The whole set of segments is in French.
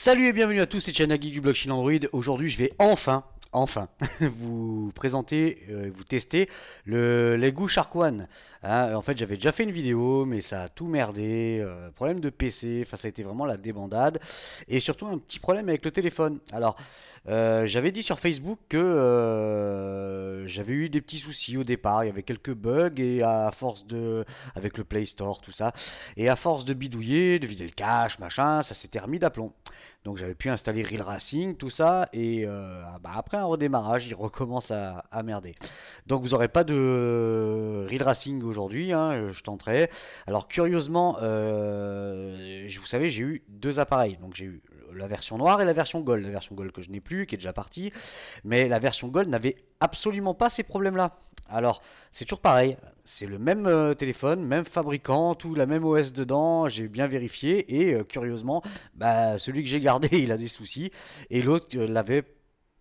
Salut et bienvenue à tous, c'est Chanagi du blog Chine Android. Aujourd'hui, je vais enfin, vous présenter, vous tester le Lego Shark One. En fait, j'avais déjà fait une vidéo, mais ça a tout merdé. Problème de PC, enfin, ça a été vraiment la débandade. Et surtout, un petit problème avec le téléphone. Alors, j'avais dit sur Facebook que j'avais eu des petits soucis au départ. Il y avait quelques bugs, et à force de. Avec le Play Store, tout ça. Et à force de bidouiller, de vider le cache, machin, ça s'était remis d'aplomb. Donc j'avais pu installer Real Racing, tout ça, et après un redémarrage, il recommence à merder. Donc vous n'aurez pas de Real Racing aujourd'hui, hein, je tenterai. Alors curieusement, vous savez, j'ai eu deux appareils. Donc j'ai eu la version noire et la version gold. La version gold que je n'ai plus, qui est déjà partie. Mais la version gold n'avait absolument pas ces problèmes-là. Alors, c'est toujours pareil. C'est le même téléphone, même fabricant, tout la même OS dedans. J'ai bien vérifié et curieusement, bah, celui que j'ai gardé, il a des soucis et l'autre l'avait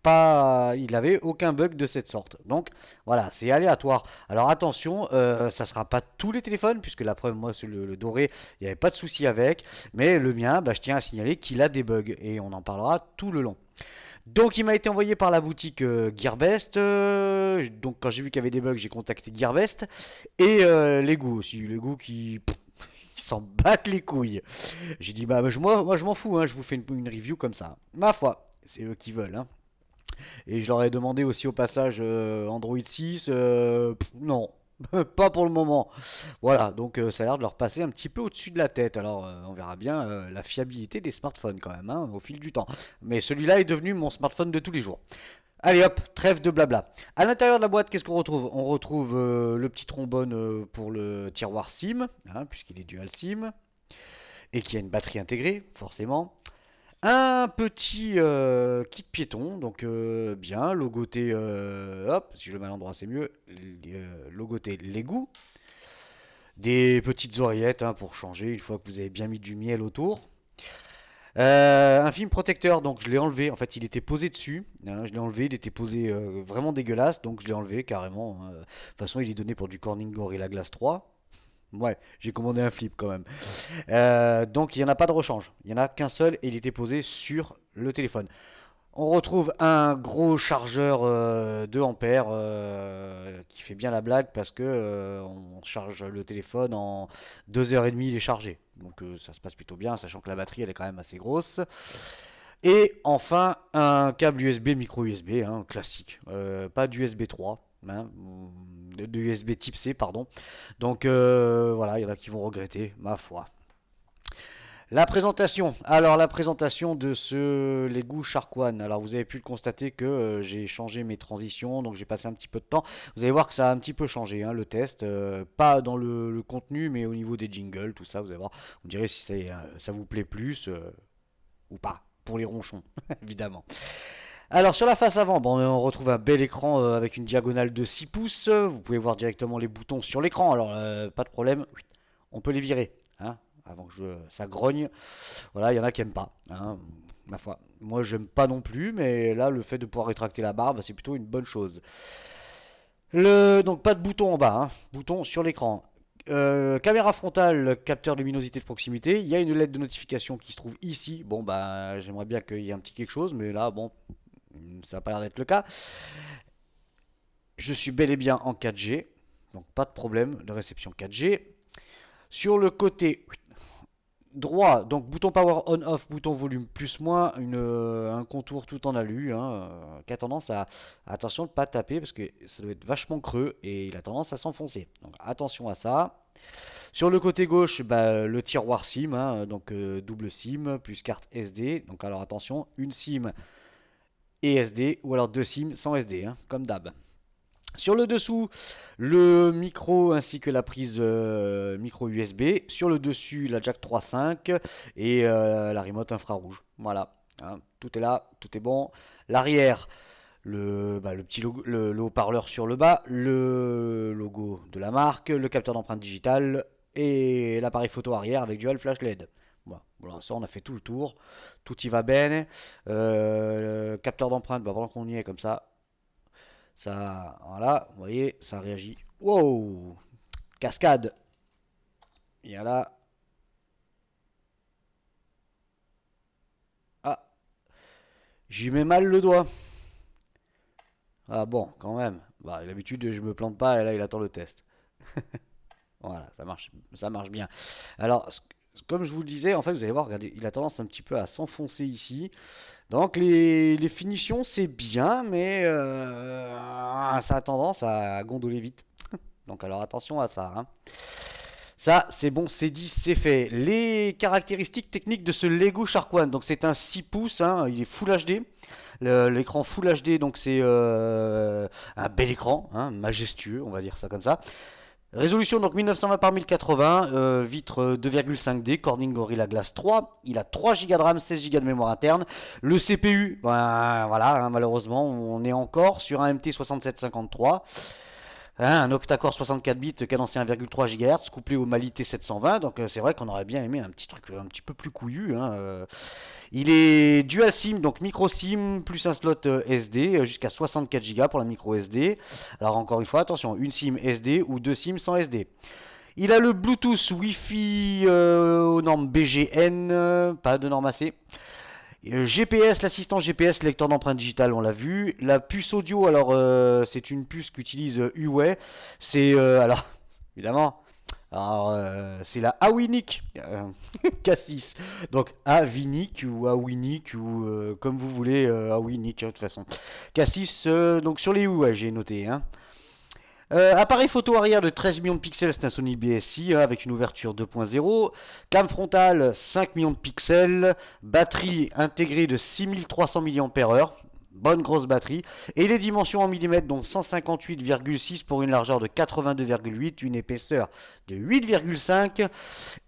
pas, il avait aucun bug de cette sorte. Donc voilà, c'est aléatoire. Alors attention, ça sera pas tous les téléphones puisque la preuve, moi, le doré, il n'y avait pas de souci avec, mais le mien, bah, je tiens à signaler qu'il a des bugs et on en parlera tout le long. Donc il m'a été envoyé par la boutique Gearbest. Donc quand j'ai vu qu'il y avait des bugs, j'ai contacté Gearbest. Et Lego aussi. Lego qui ils s'en battent les couilles. J'ai dit bah moi je m'en fous, hein, je vous fais une review comme ça. Ma foi, c'est eux qui veulent. Hein. Et je leur ai demandé aussi au passage Android 6. Non, pas pour le moment. Voilà, donc ça a l'air de leur passer un petit peu au-dessus de la tête. Alors on verra bien la fiabilité des smartphones quand même, hein, au fil du temps. Mais celui-là est devenu mon smartphone de tous les jours. Allez hop, trêve de blabla. À l'intérieur de la boîte, qu'est-ce qu'on retrouve? On retrouve le petit trombone pour le tiroir SIM, hein, puisqu'il est dual SIM, et qui a une batterie intégrée, forcément. Un petit kit piéton, donc bien, logoté, hop, si je le mets à l'endroit c'est mieux, logoté Lego. Des petites oreillettes hein, pour changer une fois que vous avez bien mis du miel autour. Un film protecteur, donc je l'ai enlevé. En fait, il était posé dessus. Hein, je l'ai enlevé, il était posé vraiment dégueulasse, donc je l'ai enlevé carrément. Hein. De toute façon, il est donné pour du Corning Gorilla Glass 3. Ouais, j'ai commandé un flip quand même. Donc il n'y en a pas de rechange. Il n'y en a qu'un seul et il était posé sur le téléphone. On retrouve un gros chargeur 2 ampères qui fait bien la blague parce que on charge le téléphone en 2h30 il est chargé. Donc ça se passe plutôt bien, sachant que la batterie elle est quand même assez grosse. Et enfin un câble USB, micro USB, hein, classique, pas d'USB 3. Hein, de USB type C, pardon. Donc voilà, il y en a qui vont regretter, ma foi. La présentation. Alors la présentation de ce Lego Shark One. Alors vous avez pu le constater que j'ai changé mes transitions, donc j'ai passé un petit peu de temps. Vous allez voir que ça a un petit peu changé hein, le test, pas dans le contenu, mais au niveau des jingles, tout ça. Vous allez voir. Vous me direz si ça vous plaît plus ou pas. Pour les ronchons, évidemment. Alors sur la face avant, bon, on retrouve un bel écran avec une diagonale de 6 pouces. Vous pouvez voir directement les boutons sur l'écran. Alors pas de problème, on peut les virer. Hein, avant que ça grogne. Voilà, il y en a qui aiment pas. Hein, ma foi. Moi, j'aime pas non plus, mais là, le fait de pouvoir rétracter la barre, bah, c'est plutôt une bonne chose. Donc, pas de bouton en bas, hein, bouton sur l'écran. Caméra frontale, capteur de luminosité de proximité. Il y a une LED de notification qui se trouve ici. Bon, bah, j'aimerais bien qu'il y ait un petit quelque chose, mais là, bon, ça n'a pas l'air d'être le cas. Je suis bel et bien en 4G, donc pas de problème de réception 4G. Sur le côté, droit, donc bouton power on off, bouton volume plus moins, un contour tout en alu, hein, qui a tendance à, attention de ne pas taper parce que ça doit être vachement creux et il a tendance à s'enfoncer. Donc attention à ça. Sur le côté gauche, bah, le tiroir SIM, hein, donc double SIM plus carte SD. Donc alors attention, une SIM et SD ou alors deux SIM sans SD, hein, comme d'hab. Sur le dessous, le micro ainsi que la prise micro USB. Sur le dessus, la jack 3.5 et la remote infrarouge. Voilà, hein, tout est là, tout est bon. L'arrière, le petit logo, le haut-parleur sur le bas, le logo de la marque, le capteur d'empreinte digitale et l'appareil photo arrière avec dual flash LED. Voilà, ça on a fait tout le tour, tout y va bien. Capteur d'empreinte, bah, pendant qu'on y est comme ça, voilà, vous voyez, ça réagit. Wow! Cascade. Il y a là. Ah, J'y mets mal le doigt. Ah bon, quand même. Bah, d'habitude, je me plante pas et là, il attend le test. Voilà, ça marche bien. Alors, comme je vous le disais, en fait, vous allez voir, regardez, il a tendance un petit peu à s'enfoncer ici. Donc, les finitions, c'est bien, mais ça a tendance à gondoler vite. Donc, alors, attention à ça, hein. Ça, c'est bon, c'est dit, c'est fait. Les caractéristiques techniques de ce Lego Shark One. Donc, c'est un 6 pouces, hein, il est Full HD. L'écran Full HD, donc c'est un bel écran, hein, majestueux, on va dire ça comme ça. Résolution donc 1920 par 1080, vitre 2,5D, Corning Gorilla Glass 3. Il a 3 Go de RAM, 16 Go de mémoire interne. Le CPU, ben voilà, hein, malheureusement, on est encore sur un MT6753. Hein, un octa-core 64 bits cadencé 1,3 GHz couplé au Mali T720. Donc c'est vrai qu'on aurait bien aimé un petit truc un petit peu plus couillu, hein. Il est dual SIM, donc micro SIM plus un slot SD jusqu'à 64 Go pour la micro SD. Alors encore une fois, attention, une SIM SD ou deux SIM sans SD. Il a le Bluetooth Wi-Fi aux normes BGN, pas de norme AC. GPS, l'assistant GPS, lecteur d'empreintes digitales, on l'a vu. La puce audio, alors c'est une puce qu'utilise Huawei. C'est alors évidemment, alors c'est la Awinic K6. Donc Avinic ou Awinic ou comme vous voulez Awinic hein, de toute façon. K6 donc sur les Huawei j'ai noté hein. Appareil photo arrière de 13 millions de pixels, c'est un Sony BSI hein, avec une ouverture 2.0. Cam frontale 5 millions de pixels. Batterie intégrée de 6300 mAh. Bonne grosse batterie. Et les dimensions en millimètres, donc 158,6 pour une largeur de 82,8, une épaisseur de 8,5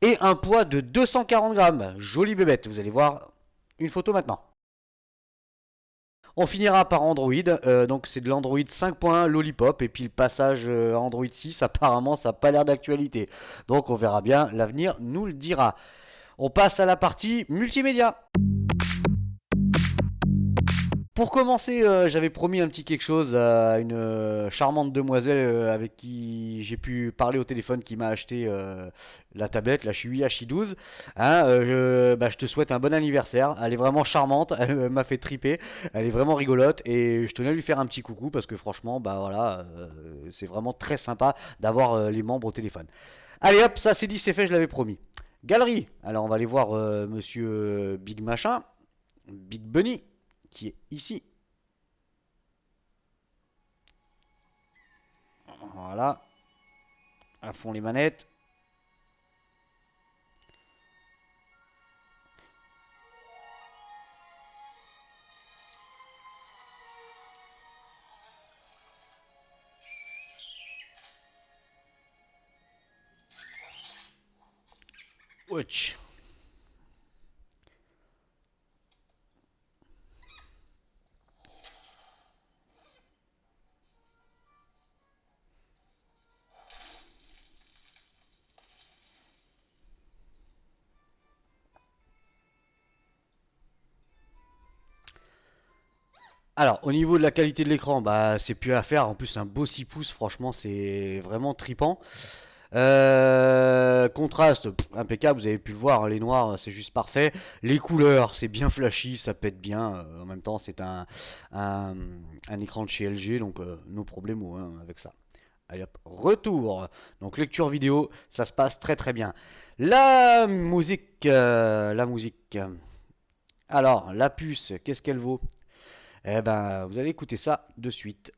et un poids de 240 grammes. Jolie bébête, vous allez voir une photo maintenant. On finira par Android, donc c'est de l'Android 5.1 Lollipop, et puis le passage à Android 6, apparemment ça n'a pas l'air d'actualité. Donc on verra bien, l'avenir nous le dira. On passe à la partie multimédia. Pour commencer, j'avais promis un petit quelque chose à une charmante demoiselle avec qui j'ai pu parler au téléphone qui m'a acheté la tablette, la Shui H12. Hein, bah, je te souhaite un bon anniversaire. Elle est vraiment charmante, elle m'a fait triper, elle est vraiment rigolote et je tenais à lui faire un petit coucou parce que franchement, bah voilà, c'est vraiment très sympa d'avoir les membres au téléphone. Allez hop, ça c'est dit, c'est fait, je l'avais promis. Galerie. Alors on va aller voir Monsieur Big Machin, Big Bunny qui est ici. Voilà, à fond les manettes. Watch. Alors, au niveau de la qualité de l'écran, bah c'est plus à faire. En plus, un beau 6 pouces, franchement, c'est vraiment tripant. Contraste, impeccable, vous avez pu le voir, hein, les noirs, c'est juste parfait. Les couleurs, c'est bien flashy, ça pète bien. En même temps, c'est un, un écran de chez LG, donc no problème hein, avec ça. Allez hop, retour. Donc lecture vidéo, ça se passe très très bien. La musique. Alors, la puce, qu'est-ce qu'elle vaut? Eh ben, vous allez écouter ça de suite.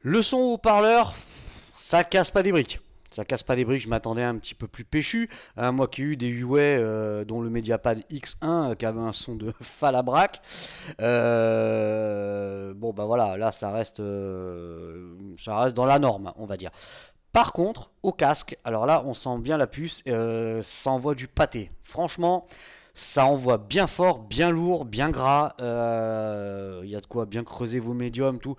Le son haut-parleur, ça casse pas des briques. Ça casse pas des briques, je m'attendais un petit peu plus péchu. Hein, moi qui ai eu des Huawei, dont le Mediapad X1, qui avait un son de falabraque. Bon bah voilà, là ça reste dans la norme, on va dire. Par contre, au casque, alors là on sent bien la puce, ça envoie du pâté. Franchement, Ça envoie bien fort, bien lourd, bien gras. Il y a de quoi bien creuser vos médiums, tout.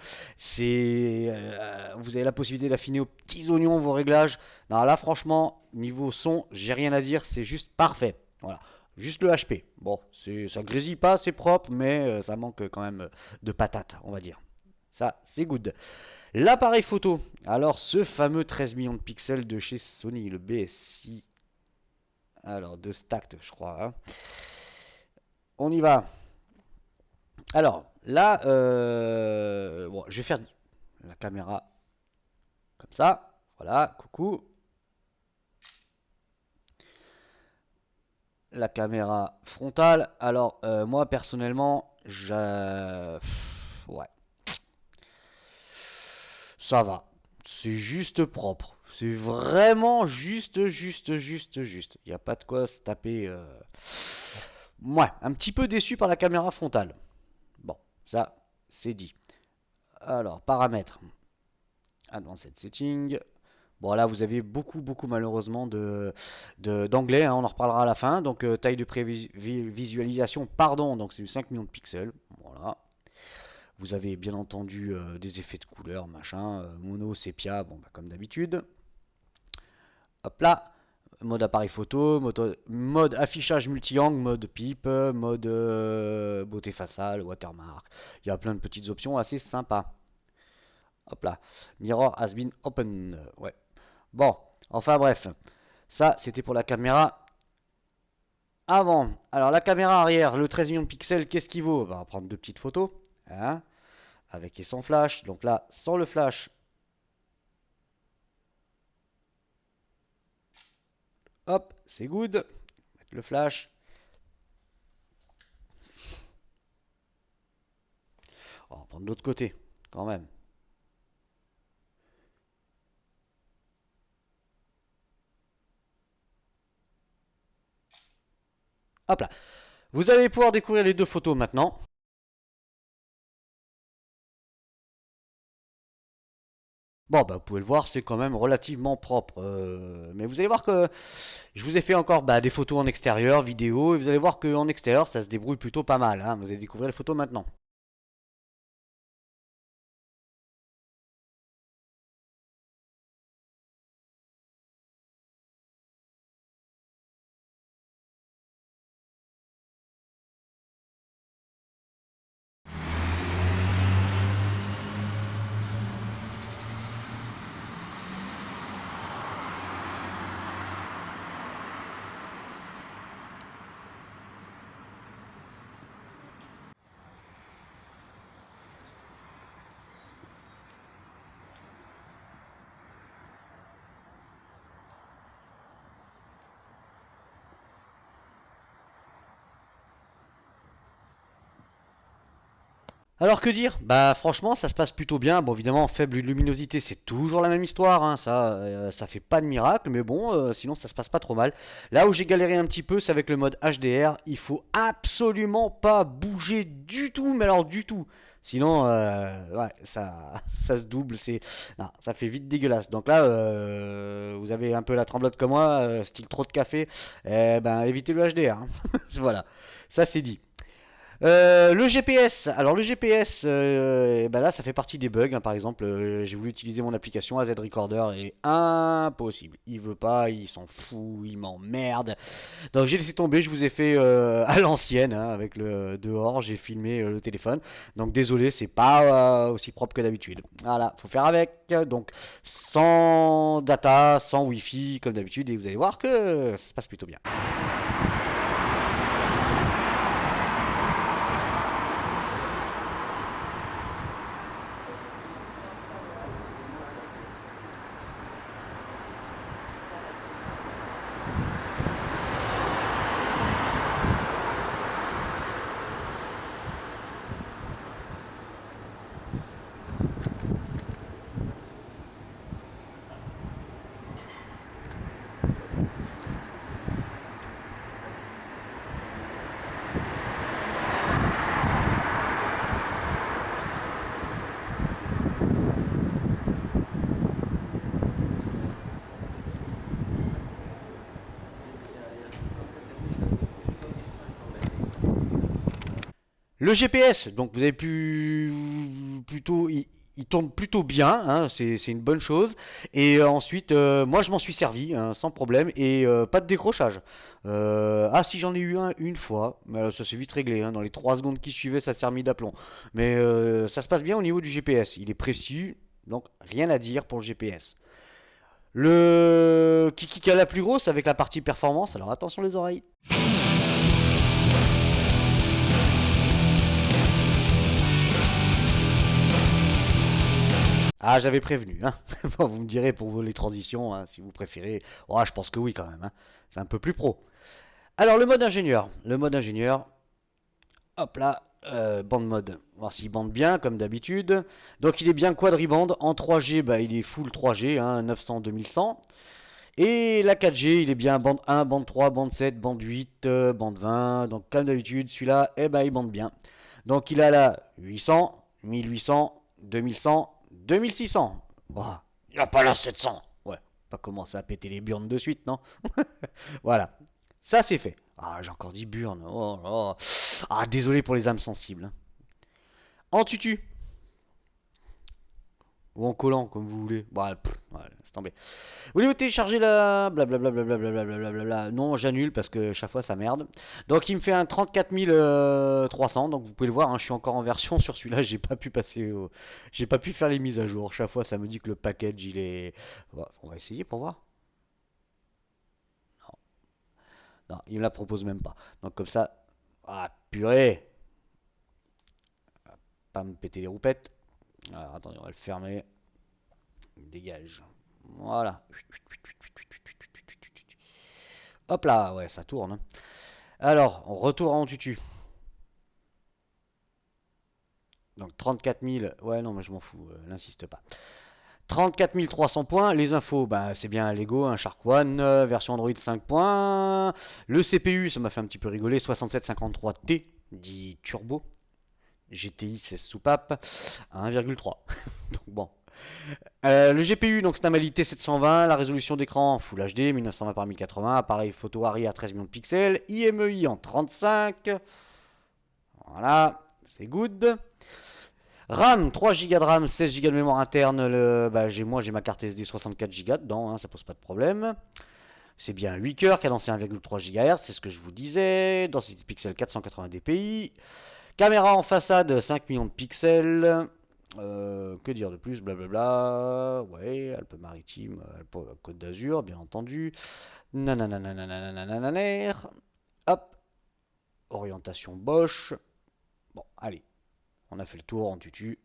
Vous avez la possibilité d'affiner aux petits oignons vos réglages. Non, là, franchement, niveau son, j'ai rien à dire. C'est juste parfait. Voilà. Juste le HP. Bon, ça grésille pas, c'est propre, mais ça manque quand même de patates, on va dire. Ça, c'est good. L'appareil photo. Alors, ce fameux 13 millions de pixels de chez Sony, le BSI. Alors, de Stacked, je crois, hein. On y va. Alors, là, bon, je vais faire la caméra comme ça. Voilà, coucou. La caméra frontale. Alors, moi, personnellement, ouais, ça va. C'est juste propre. C'est vraiment juste. Il n'y a pas de quoi se taper. Ouais, un petit peu déçu par la caméra frontale. Bon, ça, c'est dit. Alors, paramètres. Advanced Setting. Bon, là, vous avez beaucoup malheureusement d'anglais, hein, on en reparlera à la fin. Donc, taille de prévisualisation, pardon, donc c'est 5 millions de pixels. Voilà. Vous avez bien entendu des effets de couleur, machin, mono, sépia, bon, bah, comme d'habitude. Hop là, mode appareil photo, mode affichage multi-angle, mode pipe, mode beauté faciale, watermark. Il y a plein de petites options assez sympas. Hop là, mirror has been open. Ouais. Bon, enfin bref. Ça, c'était pour la caméra avant. Alors, la caméra arrière, le 13 millions de pixels, qu'est-ce qu'il vaut? Bah, on va prendre deux petites photos, hein, avec et sans flash. Donc là, sans le flash, hop, c'est good. Avec le flash, on va prendre de l'autre côté, quand même. Hop là. Vous allez pouvoir découvrir les deux photos maintenant. Bon, bah, vous pouvez le voir, c'est quand même relativement propre. Mais vous allez voir que je vous ai fait encore bah, des photos en extérieur, vidéo, et vous allez voir qu'en extérieur, ça se débrouille plutôt pas mal, hein. Vous allez découvrir les photos maintenant. Alors que dire? Bah franchement ça se passe plutôt bien. Bon évidemment faible luminosité c'est toujours la même histoire, hein. Ça fait pas de miracle, mais bon sinon ça se passe pas trop mal. Là où j'ai galéré un petit peu c'est avec le mode HDR. Il faut absolument pas bouger du tout, mais alors du tout. Sinon ouais ça se double, non, ça fait vite dégueulasse. Donc là vous avez un peu la tremblote comme moi, style trop de café, eh ben évitez le HDR, hein. Voilà, ça c'est dit. Le GPS, alors le GPS, eh ben là ça fait partie des bugs, hein. Par exemple, j'ai voulu utiliser mon application AZ Recorder et impossible. Il veut pas, il s'en fout, il m'emmerde. Donc j'ai laissé tomber, je vous ai fait à l'ancienne, hein, avec le dehors, j'ai filmé le téléphone. Donc désolé, c'est pas aussi propre que d'habitude. Voilà, faut faire avec. Donc sans data, sans wifi comme d'habitude, et vous allez voir que ça se passe plutôt bien. Le GPS, donc vous avez pu plutôt, il tourne plutôt bien, hein, c'est une bonne chose. Et ensuite, moi je m'en suis servi hein, sans problème et pas de décrochage. Ah si j'en ai eu un une fois, mais ça s'est vite réglé. Hein, dans les 3 secondes qui suivaient, ça s'est remis d'aplomb. Mais ça se passe bien au niveau du GPS. Il est précis, donc rien à dire pour le GPS. Le qui a la plus grosse avec la partie performance. Alors attention les oreilles. Ah, j'avais prévenu, hein. Bon, vous me direz pour les transitions, hein, si vous préférez. Oh, je pense que oui quand même, hein. C'est un peu plus pro. Alors, le mode ingénieur. Le mode ingénieur, hop là, bande mode. On va voir s'il bande bien, comme d'habitude. Donc, il est bien quadribande. En 3G, bah, il est full 3G, hein, 900-2100. Et la 4G, il est bien bande 1, bande 3, bande 7, bande 8, bande 20. Donc, comme d'habitude, celui-là, eh ben, il bande bien. Donc, il a là 800, 1800, 2100, 2600. Bah, il n'y a pas là 700. Ouais, pas commencer à péter les burnes de suite, non? Voilà. Ça, c'est fait. Ah, j'ai encore dit burnes. Oh là. Ah, désolé pour les âmes sensibles. Hein. En tutu. Ou en collant, comme vous voulez. Bon, ouais, laisse tomber. Voulez-vous télécharger la blablabla blablabla. Non, j'annule parce que chaque fois ça merde. Donc il me fait un 34 300. Donc vous pouvez le voir, hein, je suis encore en version sur celui-là. J'ai pas pu faire les mises à jour. Chaque fois ça me dit que le package il est. On va essayer pour voir. Non, il me la propose même pas. Donc comme ça. Ah purée. Pas me péter les roupettes. Alors attendez, on va le fermer. Dégage. Voilà. Hop là, ouais, ça tourne. Hein. Alors, on retourne en tutu. Donc 34 000, ouais non mais je m'en fous, n'insiste pas. 34 300 points, les infos, bah, c'est bien Lego, un Shark One, version Android 5 points. Le CPU, ça m'a fait un petit peu rigoler, 6753T, dit Turbo. GTI 16 soupape à 1,3. Donc bon. Le GPU, donc c'est un Mali T720, la résolution d'écran Full HD 1920 par 1080, appareil photo Arri à 13 millions de pixels, IMEI en 35. Voilà, c'est good. RAM, 3 Go de RAM, 16 Go de mémoire interne. Moi, j'ai ma carte SD 64 Go dedans, hein, ça pose pas de problème. C'est bien 8 cœurs, cadencé 1,3 GHz, c'est ce que je vous disais. Densité de pixels 480 dpi. Caméra en façade 5 millions de pixels. Que dire de plus? Blablabla. Ouais, Alpes-Maritimes, Côte d'Azur, bien entendu. Nananananananananer. Hop. Orientation Bosch. Bon, allez. On a fait le tour en tutu.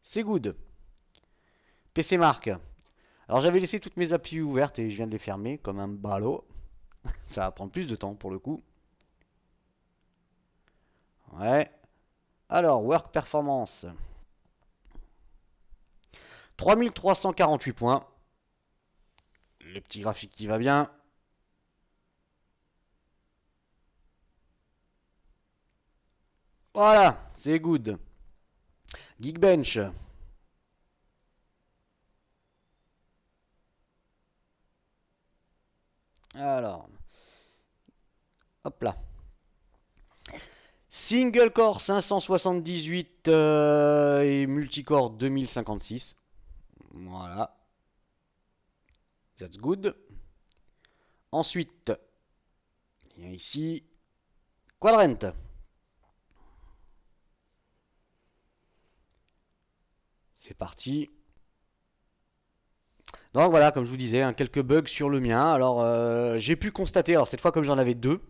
C'est good. PC Mark. Alors j'avais laissé toutes mes applis ouvertes et je viens de les fermer comme un ballot. Ça va prendre plus de temps pour le coup. Ouais. Alors, Work Performance. 3348 points. Le petit graphique qui va bien. Voilà, c'est good. Geekbench. Alors, hop là. Single core 578 et multicore 2056. Voilà. That's good. Ensuite, il y a ici Quadrant. C'est parti. Donc voilà, comme je vous disais, hein, quelques bugs sur le mien. Alors j'ai pu constater, alors cette fois comme j'en avais deux,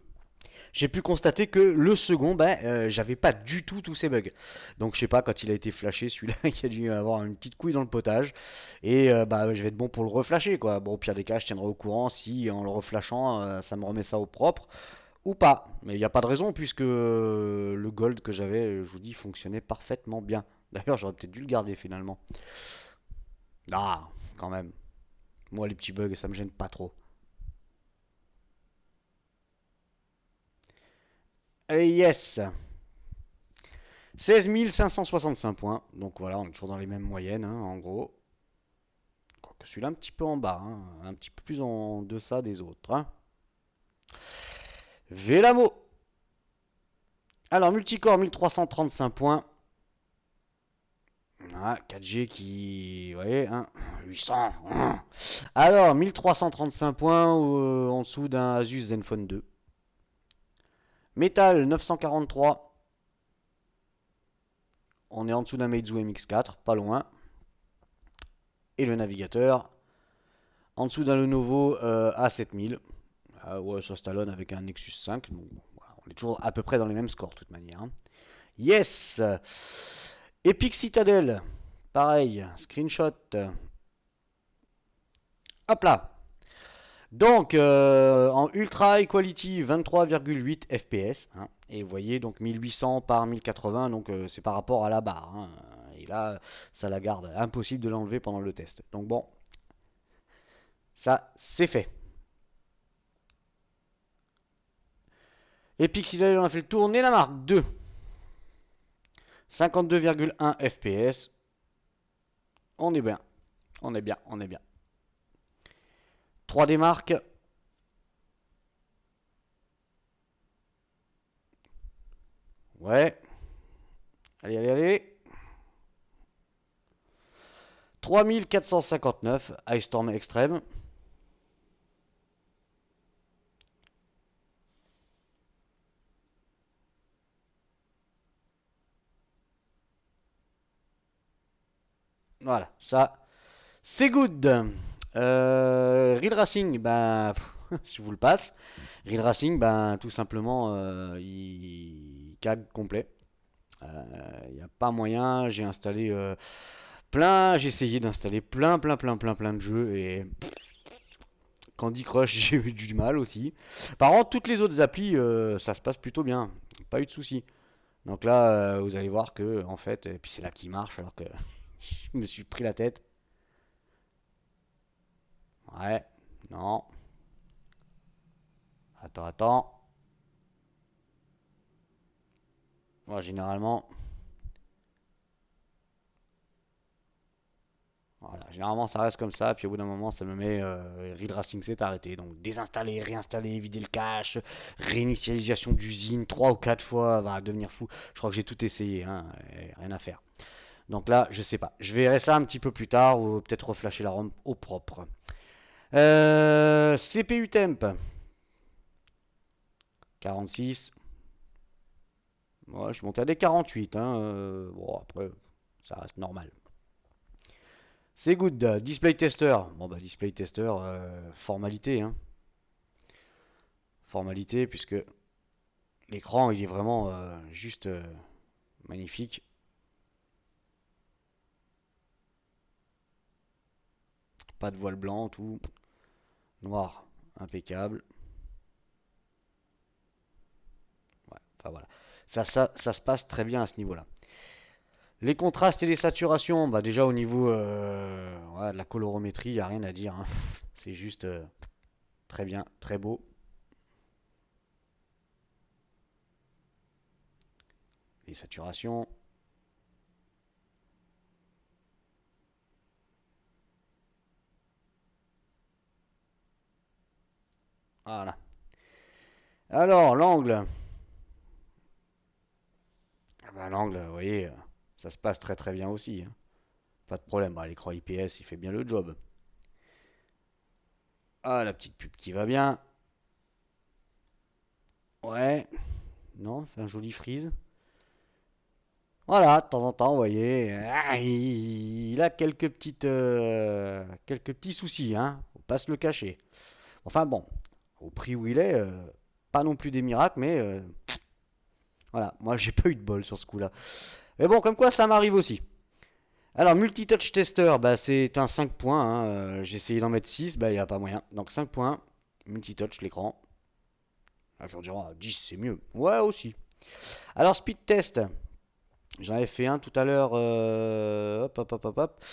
j'ai pu constater que le second, j'avais pas du tout tous ces bugs. Donc je sais pas, quand il a été flashé, celui-là, il a dû avoir une petite couille dans le potage. Et je vais être bon pour le reflasher, quoi. Bon, au pire des cas, je tiendrai au courant si en le reflashant, ça me remet ça au propre ou pas. Mais il n'y a pas de raison puisque le gold que j'avais, je vous dis, fonctionnait parfaitement bien. D'ailleurs, j'aurais peut-être dû le garder finalement. Ah, quand même. Moi, les petits bugs, ça me gêne pas trop. Et yes! 16 565 points. Donc voilà, on est toujours dans les mêmes moyennes, hein, en gros. Quoique celui-là un petit peu en bas, hein, un petit peu plus en deçà des autres. Hein. Vélamo. Alors, multicore 1335 points. Ah, 4G qui... Vous voyez, hein, 800. Alors, 1335 points en dessous d'un Asus Zenfone 2. Métal 943. On est en dessous d'un Meizu MX4, pas loin. Et le navigateur en dessous d'un Lenovo A7000. Ah ouais, ça se talonne avec un Nexus 5. Donc, voilà, on est toujours à peu près dans les mêmes scores de toute manière, hein. Yes. Epic Citadel. Pareil, screenshot. Hop là. Donc, en Ultra High Quality, 23,8 FPS, hein. Et vous voyez, donc 1800 par 1080, donc c'est par rapport à la barre, hein. Et là, ça la garde. Impossible de l'enlever pendant le test. Donc bon, ça, c'est fait. Epic Citadel, on a fait le tour. Mark 2. 52,1 FPS. On est bien. On est bien. On est bien. 3D Mark. Ouais. Allez, allez, allez. 3459. Ice Storm Extreme. Voilà, ça, c'est good. Real Racing, ben, je vous le passe. Real Racing, ben, tout simplement, il cague complet. Il n'y a pas moyen. J'ai installé plein, j'ai essayé d'installer plein de jeux et Candy Crush, j'ai eu du mal aussi. Par contre, toutes les autres applis, ça se passe plutôt bien. Pas eu de soucis. Donc là, vous allez voir que, en fait, et puis c'est là qui marche alors que je me suis pris la tête. Ouais, non. Attends, attends. Moi, généralement, voilà, généralement ça reste comme ça. Puis au bout d'un moment, ça me met Real Racing s'est arrêté. Donc désinstaller, réinstaller, vider le cache, réinitialisation d'usine 3 ou 4 fois, va devenir fou. Je crois que j'ai tout essayé, hein, rien à faire. Donc là, je sais pas. Je verrai ça un petit peu plus tard ou peut-être reflasher la ROM au propre. CPU temp 46. Moi, je suis monté à des 48, hein. Bon, après, ça reste normal. C'est good. Display tester. Bon, bah, display tester, formalité, hein. Formalité, puisque l'écran, il est vraiment juste magnifique. Pas de voile blanc, tout. Noir, impeccable. Ouais, enfin voilà. Ça se passe très bien à ce niveau-là. Les contrastes et les saturations, bah déjà au niveau ouais, de la colorométrie, il n'y a rien à dire, hein. C'est juste très bien, très beau. Les saturations. Voilà. Alors, l'angle. Ah bah, l'angle, vous voyez, ça se passe très bien aussi, hein. Pas de problème. Bah, l'écran IPS, il fait bien le job. Ah, la petite pub qui va bien. Ouais. Non, fait un joli freeze. Voilà, de temps en temps, vous voyez, il a quelques petits soucis, hein. Faut pas se le cacher. Enfin bon, au prix où il est, pas non plus des miracles, mais voilà, moi j'ai pas eu de bol sur ce coup-là. Mais bon, comme quoi ça m'arrive aussi. Alors, multitouch tester, bah, c'est un 5 points, hein. J'ai essayé d'en mettre 6, bah, il n'y a pas moyen. Donc 5 points, multitouch l'écran. Ah, on dira 10 c'est mieux. Ouais, aussi. Alors, speed test, j'en avais fait un tout à l'heure. Hop, hop, hop, hop, hop.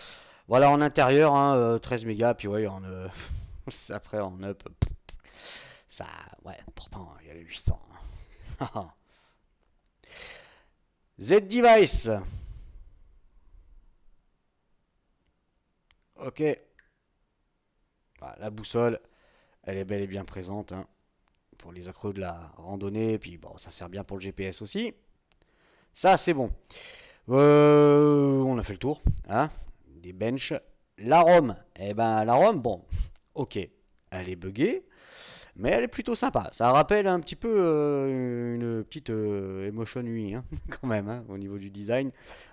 Voilà, en intérieur, hein, 13 mégas, puis ouais, après en up, ça, ouais, pourtant, il y a le 800. Z-Device, ok. Voilà, la boussole, elle est bel et bien présente, hein, pour les accros de la randonnée, puis bon, ça sert bien pour le GPS aussi. Ça, c'est bon. On a fait le tour, hein, des benches. La ROM, eh ben la ROM, bon, ok, elle est buggée, mais elle est plutôt sympa. Ça rappelle un petit peu une petite Emotion UI, hein, quand même, hein, au niveau du design,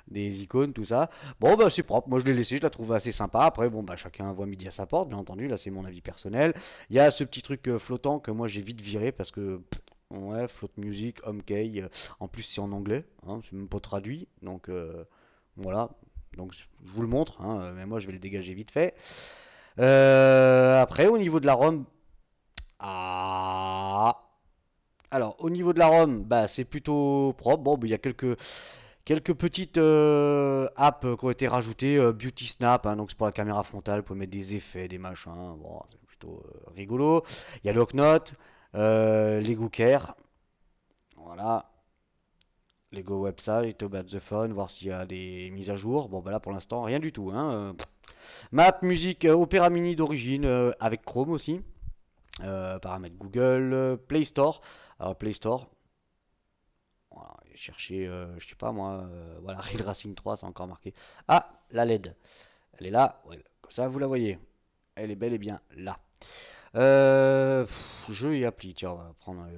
des icônes, tout ça. Bon, bah c'est propre. Moi, je l'ai laissé, je la trouve assez sympa. Après, bon, bah chacun voit midi à sa porte, bien entendu. Là, c'est mon avis personnel. Il y a ce petit truc flottant que moi j'ai vite viré parce que ouais, float music, homekey. En plus, c'est en anglais, hein, c'est même pas traduit, donc voilà. Donc je vous le montre, hein, mais moi je vais le dégager vite fait. Après, au niveau de la ROM, ah, alors au niveau de la ROM, bah c'est plutôt propre. Bon, bah, il y a quelques petites apps qui ont été rajoutées, Beauty Snap, hein, donc c'est pour la caméra frontale, vous pouvez mettre des effets, des machins, bon, c'est plutôt rigolo. Il y a Locknote, Lego Care, voilà, Lego Website, About the Phone, voir s'il y a des mises à jour. Bon, bah là pour l'instant, rien du tout, hein. Map, musique, Opera Mini d'origine, avec Chrome aussi. Paramètres Google, Play Store. Alors, Play Store, voilà, chercher, je sais pas moi, voilà, Real Racing 3, c'est encore marqué. Ah, la LED, elle est là, ouais, comme ça vous la voyez. Elle est bel et bien là. Jeux et appli, tiens, on va prendre.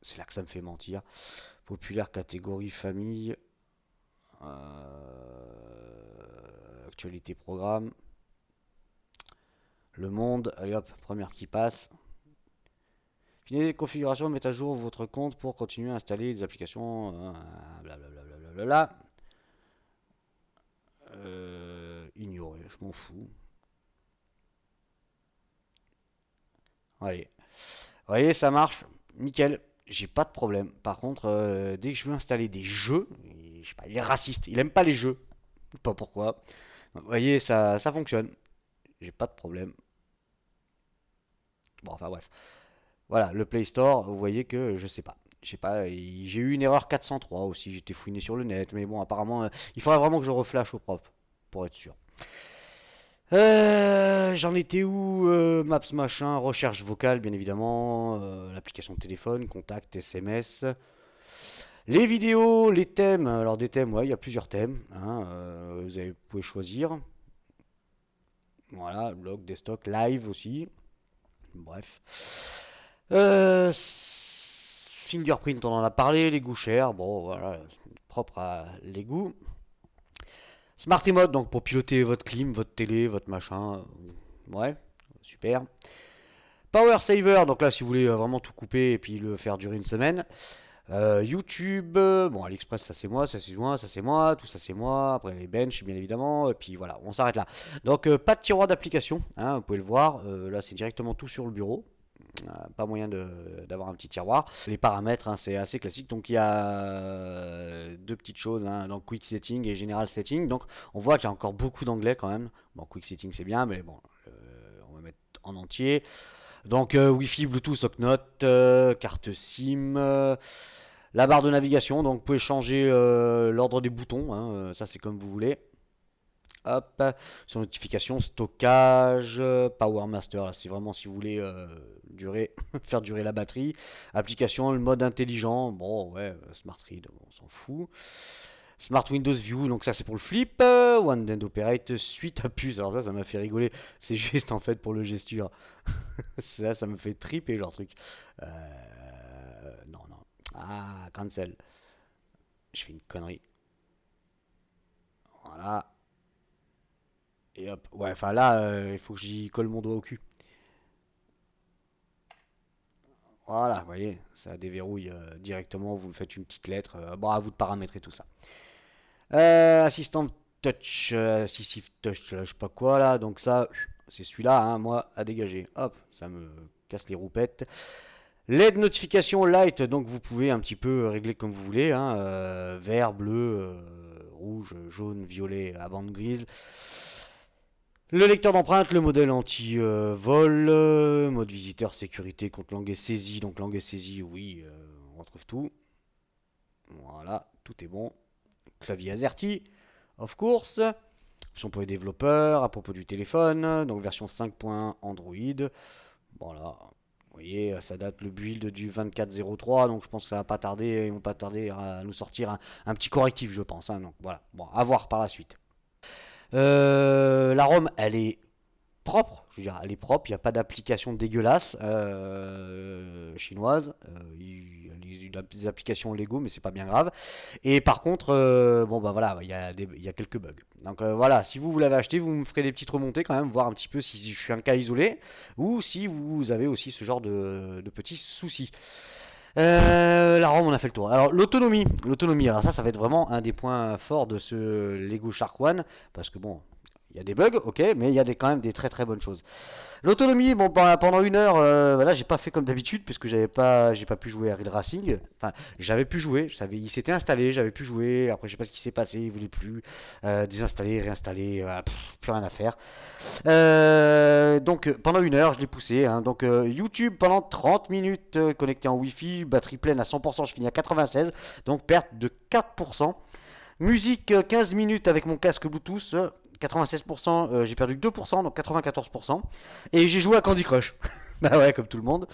C'est là que ça me fait mentir. Populaire catégorie famille. Actualité programme. Le monde. Allez hop, première qui passe. Finissez les configurations, mettez à jour votre compte pour continuer à installer des applications. Blablabla. Ignorer, je m'en fous. Allez. Vous voyez, ça marche. Nickel. J'ai pas de problème. Par contre, dès que je veux installer des jeux, je sais pas, il est raciste. Il aime pas les jeux. Pas pourquoi. Vous voyez, ça fonctionne. J'ai pas de problème. Bon, enfin bref. Voilà, le Play Store, vous voyez que je sais pas. Je sais pas, j'ai eu une erreur 403 aussi, j'étais fouiné sur le net, mais bon, apparemment, il faudrait vraiment que je reflash au propre, pour être sûr. J'en étais où Maps machin, recherche vocale, bien évidemment, l'application de téléphone, contact, SMS. Les vidéos, les thèmes, alors des thèmes, ouais, il y a plusieurs thèmes, hein, vous pouvez choisir. Voilà, blog, desktop, live aussi, bref. Fingerprint, on en a parlé, les goûts chers, bon voilà, propre à les goûts. Smart Remote, donc pour piloter votre clim, votre télé, votre machin, ouais, super. Power Saver, donc là si vous voulez vraiment tout couper et puis le faire durer une semaine. YouTube, bon AliExpress ça c'est moi, ça c'est moi, ça c'est moi, tout ça c'est moi, après les benches bien évidemment, et puis voilà, on s'arrête là. Donc pas de tiroir d'application, hein, vous pouvez le voir, là c'est directement tout sur le bureau. Pas moyen d'avoir un petit tiroir. Les paramètres, hein, c'est assez classique. Donc il y a deux petites choses, hein, donc Quick Setting et General Setting. Donc on voit qu'il y a encore beaucoup d'anglais quand même. Bon, Quick Setting c'est bien, mais bon, on va mettre en entier. Donc Wi-Fi, Bluetooth, Ocnote, carte SIM, la barre de navigation. Donc vous pouvez changer l'ordre des boutons, hein, ça c'est comme vous voulez. Hop, sur notification, stockage, Power Master, là c'est vraiment si vous voulez durer, faire durer la batterie. Application, le mode intelligent, bon ouais, Smart Read, on s'en fout. Smart Windows View, donc ça c'est pour le flip. One End Operate, suite à puce, alors ça m'a fait rigoler, c'est juste en fait pour le gesture. Ça me fait triper leur truc. Non, non. Ah, cancel. Je fais une connerie. Voilà. Et hop. Ouais, enfin là, il faut que j'y colle mon doigt au cul. Voilà, vous voyez, ça déverrouille directement. Vous me faites une petite lettre. Bon, à vous de paramétrer tout ça. Assistant touch, assistive touch, je sais pas quoi là. Donc ça, c'est celui-là, hein, moi, à dégager. Hop, ça me casse les roupettes. LED notification light, donc vous pouvez un petit peu régler comme vous voulez, hein, vert, bleu, rouge, jaune, violet à bande grise. Le lecteur d'empreinte, le modèle anti-vol, mode visiteur, sécurité, contre langue et saisie. Donc langue et saisie, oui, on retrouve tout. Voilà, tout est bon. Clavier AZERTY, of course. Option pour les développeurs, à propos du téléphone, donc version 5.1 Android. Voilà, voyez, ça date le build du 24.03, donc je pense que ça va pas tarder, ils vont pas tarder à nous sortir un petit correctif, je pense, hein, donc voilà, bon, à voir par la suite. La ROM, elle est propre, je veux dire, elle est propre, il n'y a pas d'application dégueulasse chinoise. Il y a des applications Lego, mais c'est pas bien grave. Et par contre, bon bah voilà, il y a quelques bugs. Donc voilà, si vous l'avez acheté, vous me ferez des petites remontées quand même, voir un petit peu si je suis un cas isolé ou si vous avez aussi ce genre de petits soucis. La ROM, on a fait le tour. Alors l'autonomie, alors ça va être vraiment un des points forts de ce Lego Shark One, parce que bon, il y a des bugs, ok, mais il y a quand même des très très bonnes choses. L'autonomie, bon, pendant une heure, voilà, j'ai pas fait comme d'habitude puisque j'ai pas pu jouer à Real Racing. Enfin, j'avais pu jouer, il s'était installé, j'avais pu jouer. Après, je sais pas ce qui s'est passé, il voulait plus désinstaller, réinstaller, plus rien à faire. Donc pendant une heure, je l'ai poussé, hein. Donc YouTube pendant 30 minutes connecté en Wi-Fi, batterie pleine à 100%, je finis à 96, donc perte de 4%. Musique 15 minutes avec mon casque Bluetooth, 96%, j'ai perdu 2%, donc 94%. Et j'ai joué à Candy Crush. Bah ouais, comme tout le monde.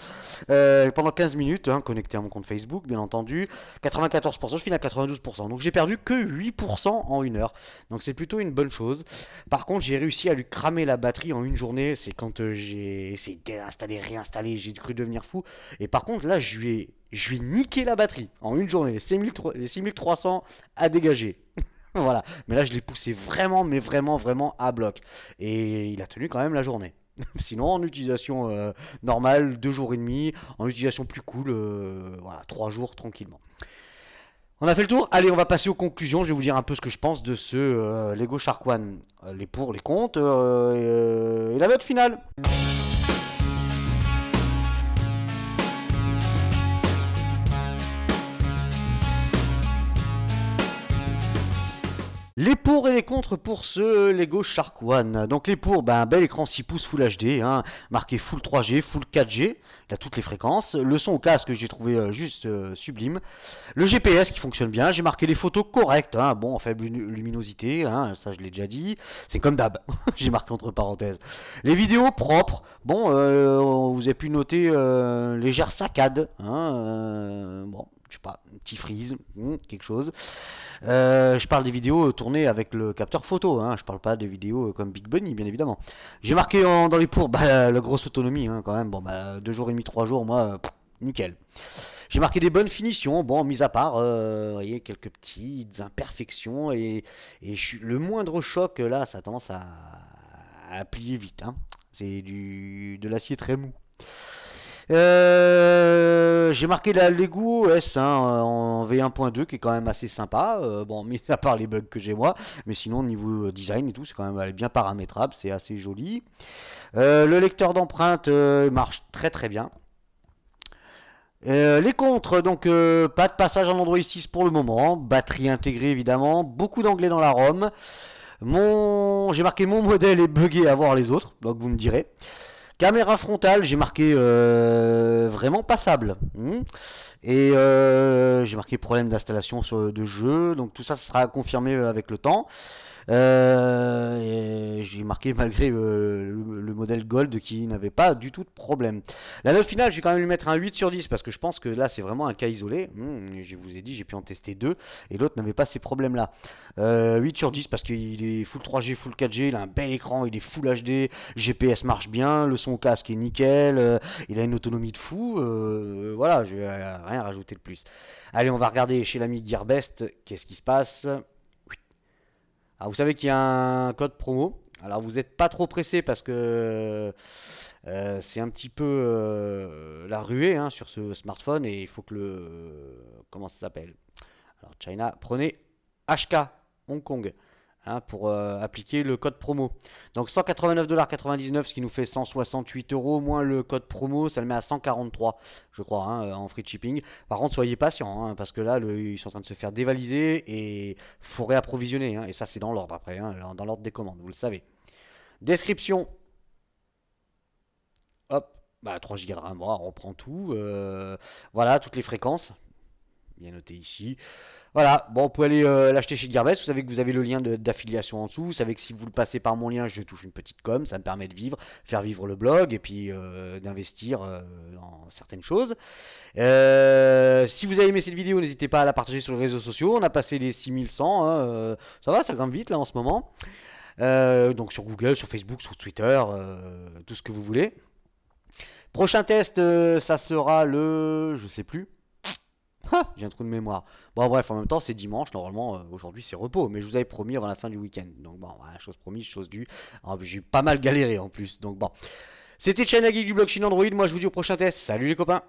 Pendant 15 minutes, hein, connecté à mon compte Facebook, bien entendu. 94%, je finis à 92%. Donc j'ai perdu que 8% en une heure. Donc c'est plutôt une bonne chose. Par contre, j'ai réussi à lui cramer la batterie en une journée. C'est quand j'ai essayé d'installer, réinstaller, j'ai cru devenir fou. Et par contre, là, je lui ai niqué la batterie en une journée. Les 6300 à dégager. Voilà. Mais là, je l'ai poussé vraiment, mais vraiment, vraiment à bloc. Et il a tenu quand même la journée. Sinon, en utilisation normale, 2 jours et demi. En utilisation plus cool, voilà, 3 jours tranquillement. On a fait le tour. Allez, on va passer aux conclusions. Je vais vous dire un peu ce que je pense de ce Lego Shark One. Les pour, les contre et la note finale. Les pour et les contre pour ce Lego Shark One. Donc les pour, ben, un bel écran 6 pouces Full HD, hein, marqué Full 3G, Full 4G, il a toutes les fréquences. Le son au casque, j'ai trouvé juste sublime. Le GPS qui fonctionne bien, j'ai marqué les photos correctes, hein, bon, en faible luminosité, hein, ça je l'ai déjà dit. C'est comme d'hab, j'ai marqué entre parenthèses. Les vidéos propres, bon, vous avez pu noter légère saccade, hein, bon, je sais pas, un petit freeze, quelque chose. Je parle des vidéos tournées avec le capteur photo, hein, je parle pas des vidéos comme Big Bunny, bien évidemment. J'ai marqué dans les pour bah, la grosse autonomie, hein, quand même. Bon, bah, 2 jours et demi, 3 jours, moi, nickel. J'ai marqué des bonnes finitions, bon, mis à part, vous voyez, quelques petites imperfections le moindre choc là, ça a tendance à plier vite, hein. C'est de l'acier très mou. J'ai marqué la Lego S, hein, en V1.2 qui est quand même assez sympa. Bon, mis à part les bugs que j'ai moi, mais sinon niveau design et tout, c'est quand même elle est bien paramétrable, c'est assez joli. Le lecteur d'empreintes marche très très bien. Les contres, donc pas de passage en Android 6 pour le moment, batterie intégrée évidemment, beaucoup d'anglais dans la ROM. J'ai marqué mon modèle est buggé à voir les autres, donc vous me direz. Caméra frontale, j'ai marqué vraiment passable. Et j'ai marqué problème d'installation de jeu, donc tout ça, ça sera confirmé avec le temps. J'ai marqué malgré le modèle Gold qui n'avait pas du tout de problème. La note finale, je vais quand même lui mettre un 8 sur 10 parce que je pense que là c'est vraiment un cas isolé. Je vous ai dit, j'ai pu en tester deux et l'autre n'avait pas ces problèmes-là. 8 sur 10 parce qu'il est full 3G, full 4G, il a un bel écran, il est full HD, GPS marche bien, le son au casque est nickel, il a une autonomie de fou. Voilà, je vais rien rajouter de plus. Allez, on va regarder chez l'ami Gearbest, qu'est-ce qui se passe. Alors vous savez qu'il y a un code promo. Alors vous n'êtes pas trop pressé parce que c'est un petit peu la ruée, hein, sur ce smartphone et il faut que comment ça s'appelle? Alors China, prenez HK Hong Kong, hein, pour appliquer le code promo. Donc 189,99$, ce qui nous fait 168 euros, moins le code promo, ça le met à 143, je crois, hein, en free shipping. Par contre, soyez patients, hein, parce que là, ils sont en train de se faire dévaliser et faut réapprovisionner, hein, et ça, c'est dans l'ordre après, hein, dans l'ordre des commandes, vous le savez. Description, hop, bah 3 Go de RAM, on reprend tout. Voilà, toutes les fréquences, bien noté ici. Voilà, bon, vous pouvez aller l'acheter chez Gearbest. Vous savez que vous avez le lien d'affiliation en dessous. Vous savez que si vous le passez par mon lien, je touche une petite com. Ça me permet de vivre, faire vivre le blog et puis d'investir dans certaines choses. Si vous avez aimé cette vidéo, n'hésitez pas à la partager sur les réseaux sociaux. On a passé les 6100, hein, ça va, ça grimpe vite là en ce moment. Donc sur Google, sur Facebook, sur Twitter, tout ce que vous voulez. Prochain test, ça sera le... Je sais plus. Ah, j'ai un trou de mémoire. Bon bref, en même temps c'est dimanche, normalement aujourd'hui c'est repos, mais je vous avais promis avant la fin du week-end. Donc bon, voilà, chose promise, chose due. J'ai pas mal galéré en plus, donc bon. C'était China Geek du blog Chine Android, moi je vous dis au prochain test. Salut les copains.